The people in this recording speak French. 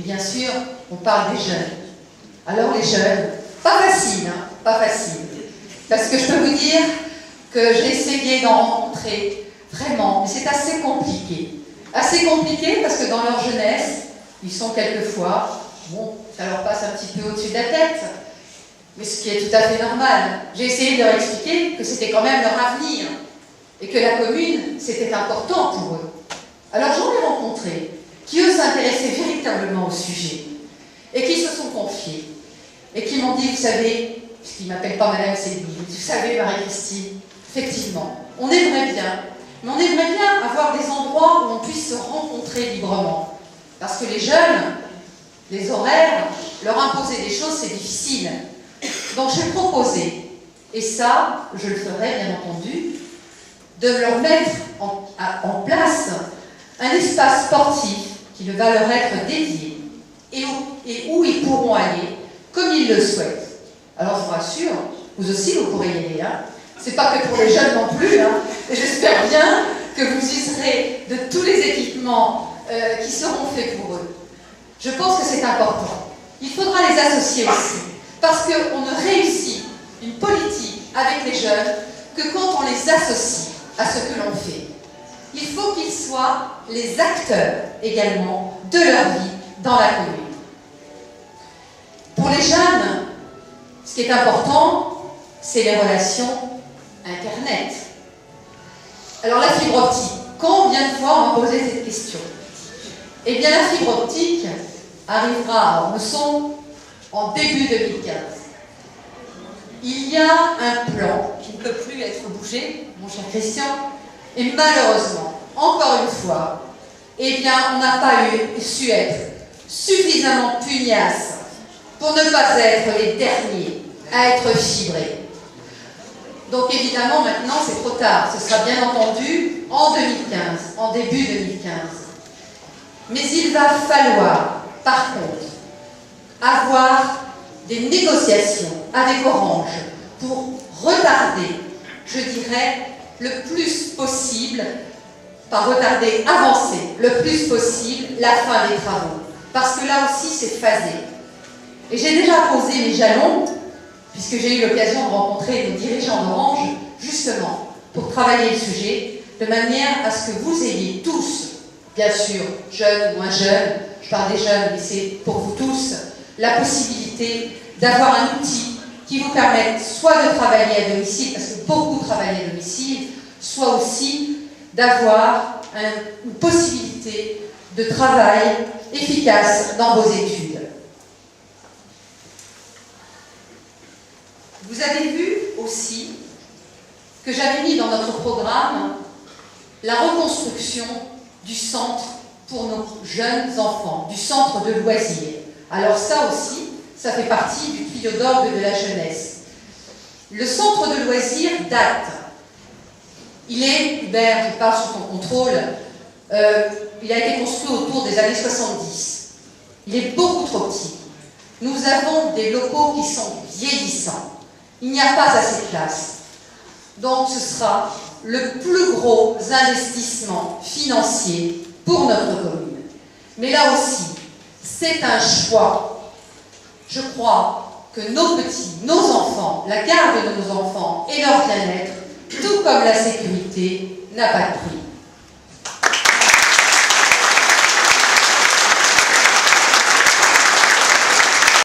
bien sûr, on parle des jeunes. Alors les jeunes, pas facile, hein, pas facile. Parce que je peux vous dire que j'ai essayé d'en rencontrer vraiment, mais c'est assez compliqué. Assez compliqué parce que dans leur jeunesse, ils sont quelquefois, bon, ça leur passe un petit peu au-dessus de la tête, mais ce qui est tout à fait normal. J'ai essayé de leur expliquer que c'était quand même leur avenir et que la commune, c'était important pour eux. Alors j'en ai rencontré qui, eux, s'intéressaient véritablement au sujet et qui se sont confiés et qui m'ont dit, vous savez, puisqu'ils ne m'appellent pas Madame Céline, vous savez, Marie-Christine, effectivement, on aimerait bien, mais on aimerait bien avoir des endroits où on puisse se rencontrer librement. Parce que les jeunes, les horaires, leur imposer des choses, c'est difficile. Donc j'ai proposé, et ça, je le ferai bien entendu, de leur mettre en place un espace sportif qui va leur être dédié et où ils pourront aller comme ils le souhaitent. Alors je vous rassure, vous aussi vous pourrez y aller. Hein. C'est pas que pour les jeunes non plus. Hein. Et j'espère bien que vous userez de tous les équipements qui seront faits pour eux. Je pense que c'est important. Il faudra les associer aussi. Parce qu'on ne réussit une politique avec les jeunes que quand on les associe à ce que l'on fait. Il faut qu'ils soient les acteurs également de leur vie dans la commune. Pour les jeunes, ce qui est important, c'est les relations Internet. Alors la fibre optique, combien de fois on m'a posé cette question? Eh bien la fibre optique arrivera en leçon en début 2015. Il y a un plan qui ne peut plus être bougé, mon cher Christian, et malheureusement, encore une fois, eh bien, on n'a pas su être suffisamment pugnace pour ne pas être les derniers à être fibrés. Donc évidemment, maintenant, c'est trop tard. Ce sera bien entendu en 2015, en début 2015. Mais il va falloir, par contre, avoir des négociations avec Orange pour retarder, je dirais, le plus possible, pas retarder, avancer le plus possible la fin des travaux. Parce que là aussi, c'est phasé. Et j'ai déjà posé mes jalons, puisque j'ai eu l'occasion de rencontrer les dirigeants d'Orange, justement, pour travailler le sujet, de manière à ce que vous ayez tous, bien sûr, jeunes, moins jeunes, je parle des jeunes, mais c'est pour vous tous, la possibilité d'avoir un outil qui vous permette soit de travailler à domicile, parce que beaucoup travaillent à domicile, soit aussi d'avoir une possibilité de travail efficace dans vos études. Vous avez vu aussi que j'avais mis dans notre programme la reconstruction du centre pour nos jeunes enfants, du centre de loisirs. Alors ça aussi, ça fait partie du tuyau d'orgue de la jeunesse. Le centre de loisirs date. Il est, Hubert, je parle sous ton contrôle, il a été construit autour des années 70. Il est beaucoup trop petit. Nous avons des locaux qui sont vieillissants. Il n'y a pas assez de place. Donc ce sera le plus gros investissement financier pour notre commune. Mais là aussi, c'est un choix. Je crois que nos petits, nos enfants, la garde de nos enfants et leur bien-être, tout comme la sécurité, n'a pas de prix.